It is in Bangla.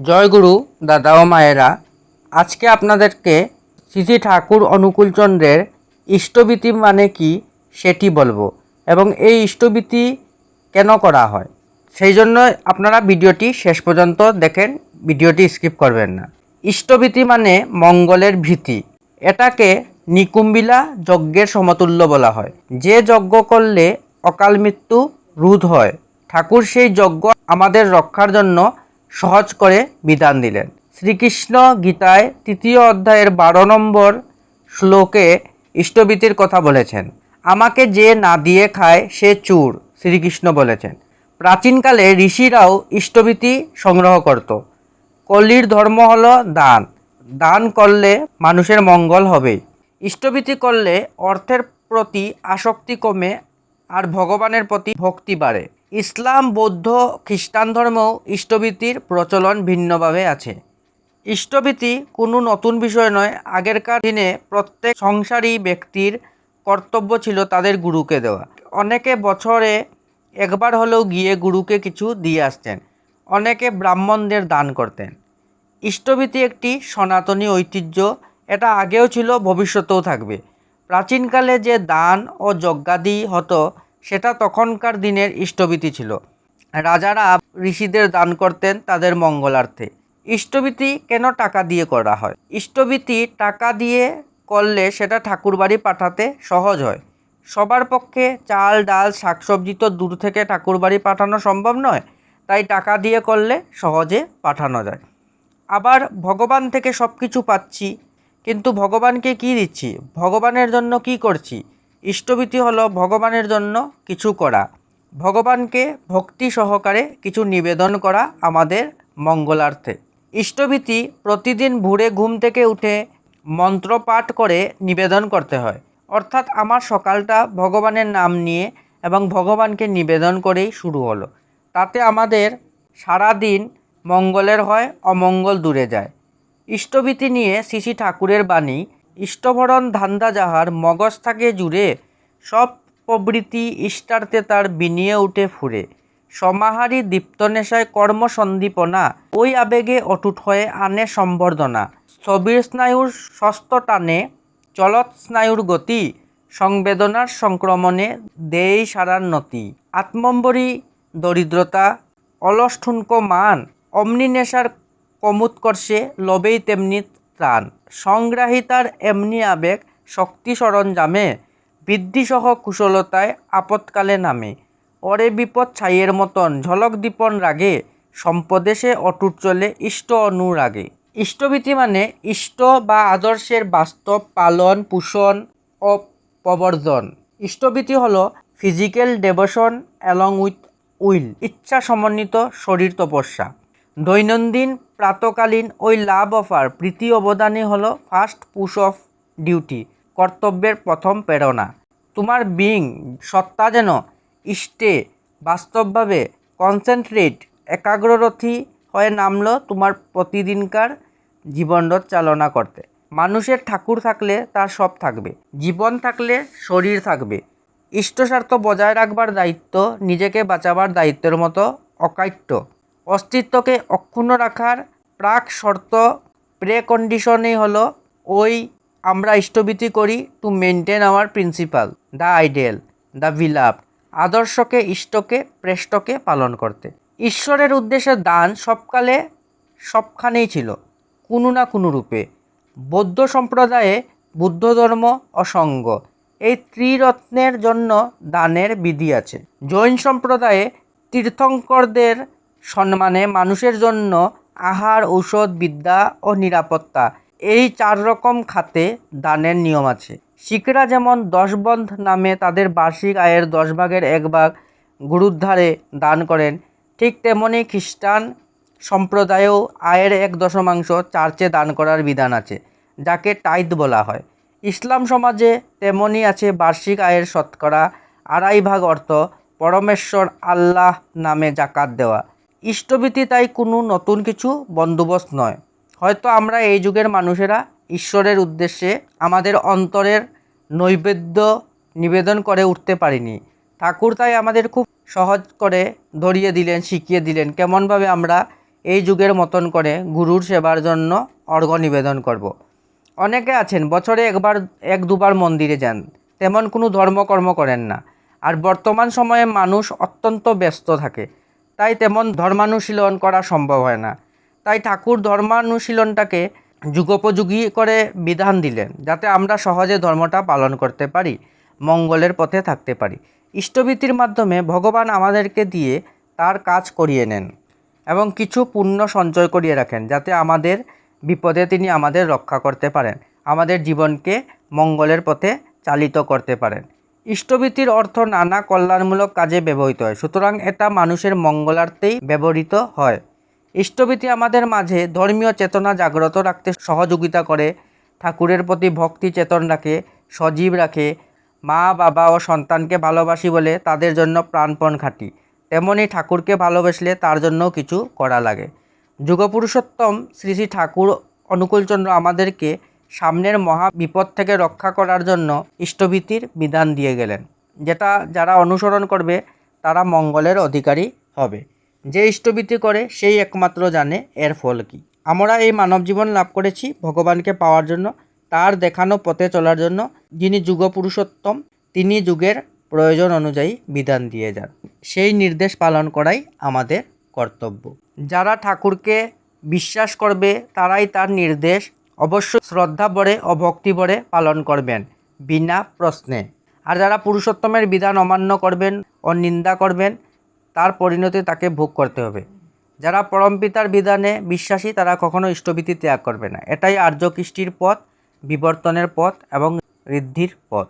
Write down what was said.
জয়গুরু দাদা ও মায়েরা, আজকে আপনাদেরকে শ্রী ঠাকুর অনুকূলচন্দ্রের ইষ্টভীতি মানে কি সেটি বলবো এবং এই ইষ্টভীতি কেন করা হয় সেই জন্য আপনারা ভিডিওটি শেষ পর্যন্ত দেখেন, ভিডিওটি স্কিপ করবেন না। ইষ্টভীতি মানে মঙ্গলের ভীতি। এটাকে নিকুম্বিলা যজ্ঞের সমতুল্য বলা হয়। যে যজ্ঞ করলে অকাল মৃত্যু রোধ হয়, ঠাকুর সেই যজ্ঞ আমাদের রক্ষার জন্য সহজ করে বিধান দিলেন। শ্রীকৃষ্ণ গীতায় 3 অধ্যায়ের 12 নম্বর শ্লোকে ইষ্টভীতির কথা বলেছেন। আমাকে যে না দিয়ে খায় সে চোর, শ্রীকৃষ্ণ বলেছেন। প্রাচীনকালে ঋষিরাও ইষ্টভীতি সংগ্রহ করত। কলির ধর্ম হলো দান। দান করলে মানুষের মঙ্গল হবেই। ইষ্টভীতি করলে অর্থের প্রতি আসক্তি কমে আর ভগবানের প্রতি ভক্তি বাড়ে। ইসলাম, বৌদ্ধ, খ্রিস্টান ধর্মেও ইষ্টভীতির প্রচলন ভিন্নভাবে আছে। ইষ্টভীতি কোনো নতুন বিষয় নয়। আগেরকার দিনে প্রত্যেক সংসারী ব্যক্তির কর্তব্য ছিল তাদের গুরুকে দেওয়া। অনেকে বছরে একবার হলেও গিয়ে গুরুকে কিছু দিয়ে আসতেন। অনেকে ব্রাহ্মণদের দান করতেন। ইষ্টভীতি একটি সনাতনী ঐতিহ্য। এটা আগেও ছিল, ভবিষ্যতেও থাকবে। প্রাচীনকালে যে দান ও যজ্ঞাদি হতো সেটা তখনকার দিনের ইষ্টভীতি ছিল। রাজারা ঋষিদের দান করতেন তাদের মঙ্গলার্থে। ইষ্টভীতি কেন টাকা দিয়ে করা হয়? ইষ্টভীতি টাকা দিয়ে করলে সেটা ঠাকুরবাড়ি পাঠাতে সহজ হয়। সবার পক্ষে চাল, ডাল, শাকসবজি তো দূর থেকে ঠাকুরবাড়ি পাঠানো সম্ভব নয়, তাই টাকা দিয়ে করলে সহজে পাঠানো যায়। আবার ভগবান থেকে সব কিছু পাচ্ছি, কিন্তু ভগবানকে কি দিচ্ছি, ভগবানের জন্য কি করছি? ইষ্টভীতি হলো ভগবানের জন্য কিছু করা, ভগবানকে ভক্তি সহকারে কিছু নিবেদন করা আমাদের মঙ্গলার্থে। ইষ্টভীতি প্রতিদিন ভোরে ঘুম থেকে উঠে মন্ত্র পাঠ করে নিবেদন করতে হয়। অর্থাৎ আমার সকালটা ভগবানের নাম নিয়ে এবং ভগবানকে নিবেদন করেই শুরু হলো। তাতে আমাদের সারা দিন মঙ্গলের হয়, অমঙ্গল দূরে যায়। ইষ্টভীতি নিয়ে শ্রী ঠাকুরের বাণী, ইষ্টভরণ ধান্দা যাহার মগজ থাকে জুড়ে, সব প্রবৃত্তি ইষ্টার্থে তার বিনিয়ে উঠে ফুরে, সমাহারী দীপ্ত নেশায় কর্ম সন্দীপনা, ওই আবেগে অটুট হয়ে আনে সম্বর্ধনা, স্থবির স্নায়ুর ষষ্ঠ টানে চলত স্নায়ুর গতি, সংবেদনার সংক্রমণে দেই সারার নতি, আত্মম্বরী দরিদ্রতা, অলস ঠুনকো মান, অমনি নেশার কমুৎকর্ষে লবেই তেমনি ত্রাণ, সংগ্রাহিতার এমনি আবেগ শক্তি সরঞ্জামে, বৃদ্ধিসহ কুশলতায় আপৎকালে নামে, অরে বিপদ ছাইয়ের মতন ঝলক দীপন রাগে, সম্পদেশে অটুট চলে ইষ্ট অনুরাগে। ইষ্টভীতি মানে ইষ্ট বা আদর্শের বাস্তব পালন, পোষণ ও প্রবর্ধন। ইষ্টভীতি হলো physical devotion along with will, ইচ্ছা সমন্বিত শরীর তপস্যা। দৈনন্দিন প্রাতকালীন ওই লাভ অফার প্রীতি অবদানই হলো ফার্স্ট পুশ অফ ডিউটি, কর্তব্যের প্রথম প্রেরণা। তোমার বিং সত্তা যেন ইষ্টে বাস্তবভাবে কনসেন্ট্রেট, একাগ্ররথী হয়ে নামলো তোমার প্রতিদিনকার জীবনরথ চালনা করতে। মানুষের ঠাকুর থাকলে তার সব থাকবে, জীবন থাকলে শরীর থাকবে। ইষ্টস্বার্থ বজায় রাখবার দায়িত্ব নিজেকে বাঁচাবার দায়িত্বের মতো অকাট্য। অস্তিত্বকে অক্ষুণ্ণ রাখার প্রাক শর্ত, প্রে কন্ডিশনই হলো ওই আমরা ইষ্টভীতি করি to maintain hour principal, the ideal, the beloved, আদর্শকে, ইষ্টকে, প্রেষ্টকে পালন করতে। ঈশ্বরের উদ্দেশ্যে দান সবকালে সবখানেই ছিল, কোনো না কোনো রূপে। বৌদ্ধ সম্প্রদায়ে বুদ্ধ ধর্ম ও সঙ্ঘ, এই ত্রিরত্নের জন্য দানের বিধি আছে। জৈন সম্প্রদায়ে তীর্থঙ্করদের সম্মানে মানুষের জন্য আহার, ঔষধ, বিদ্যা ও নিরাপত্তা, এই 4 রকম খাতে দানের নিয়ম আছে। শিখরা যেমন 10 বন্ধ নামে তাদের বার্ষিক আয়ের 10 ভাগের 1 ভাগ গুরুদ্বারে দান করেন, ঠিক তেমনি খ্রিস্টান সম্প্রদায়েও আয়ের 1/10 চার্চে দান করার বিধান আছে, যাকে টাইদ বলা হয়। ইসলাম সমাজে তেমনি আছে বার্ষিক আয়ের শতকরা 2.5 ভাগ অর্থ পরমেশ্বর আল্লাহ নামে জাকাত দেওয়া। ইষ্টভীতি তাই কোনো নতুন কিছু বন্দোবস্ত নয়। হয়তো আমরা এই যুগের মানুষেরা ঈশ্বরের উদ্দেশ্যে আমাদের অন্তরের নৈবেদ্য নিবেদন করে উঠতে পারিনি। ঠাকুর তাই আমাদের খুব সহজ করে ধরিয়ে দিলেন, শিখিয়ে দিলেন কেমনভাবে আমরা এই যুগের মতন করে গুরুর সেবার জন্য অর্ঘ্য নিবেদন করব। অনেকে আছেন বছরে এক দুবার মন্দিরে যান, তেমন কোনো ধর্মকর্ম করেন না। আর বর্তমান সময়ে মানুষ অত্যন্ত ব্যস্ত থাকে, তাই তেমন ধর্মানুশীলন করা সম্ভব হয় না। তাই ঠাকুর ধর্মানুশীলনটাকে যুগোপযোগী করে বিধান দিলেন, যাতে আমরা সহজে ধর্মটা পালন করতে পারি, মঙ্গলের পথে থাকতে পারি। ইষ্টভীতির মাধ্যমে ভগবান আমাদেরকে দিয়ে তার কাজ করিয়ে নেন এবং কিছু পুণ্য সঞ্চয় করিয়ে রাখেন, যাতে আমাদের বিপদে তিনি আমাদের রক্ষা করতে পারেন, আমাদের জীবনকে মঙ্গলের পথে চালিত করতে পারেন। ইষ্টভীতির অর্থ নানা কল্যাণমূলক কাজে ব্যবহৃত হয়, সুতরাং এটা মানুষের মঙ্গলার্থেই ব্যবহৃত হয়। ইষ্টভীতি আমাদের মাঝে ধর্মীয় চেতনা জাগ্রত রাখতে সহযোগিতা করে, ঠাকুরের প্রতি ভক্তি চেতন রাখে, সজীব রাখে। মা বাবা ও সন্তানকে ভালোবাসি বলে তাদের জন্য প্রাণপণ খাটি, তেমনি ঠাকুরকে ভালোবাসলে তার জন্যও কিছু করা লাগে। যুগপুরুষোত্তম শ্রী শ্রী ঠাকুর অনুকূলচন্দ্র আমাদেরকে সামনের মহা বিপদ থেকে রক্ষা করার জন্য ইষ্টভীতির বিধান দিয়ে গেলেন, যেটা যারা অনুসরণ করবে তারা মঙ্গলের অধিকারী হবে। যে ইষ্টভীতি করে সেই একমাত্র জানে এর ফল কী। আমরা এই মানব জীবন লাভ করেছি ভগবানকে পাওয়ার জন্য, তার দেখানো পথে চলার জন্য। যিনি যুগপুরুষোত্তম, তিনি যুগের প্রয়োজন অনুযায়ী বিধান দিয়ে যান, সেই নির্দেশ পালন করাই আমাদের কর্তব্য। যারা ঠাকুরকে বিশ্বাস করবে তারাই তার নির্দেশ অবশ্যই শ্রদ্ধা ভরে ও ভক্তি ভরে পালন করবেন, বিনা প্রশ্নে। আর যারা পুরুষোত্তমের বিধান অমান্য করবেন ও নিন্দা করবেন, তার পরিণতি তাকে ভোগ করতে হবে। যারা পরমপিতার বিধানে বিশ্বাসী তারা কখনো ইষ্টভীতি ত্যাগ করবে না। এটাই আর্য কৃষ্টির পথ, বিবর্তনের পথ এবং ঋদ্ধির পথ।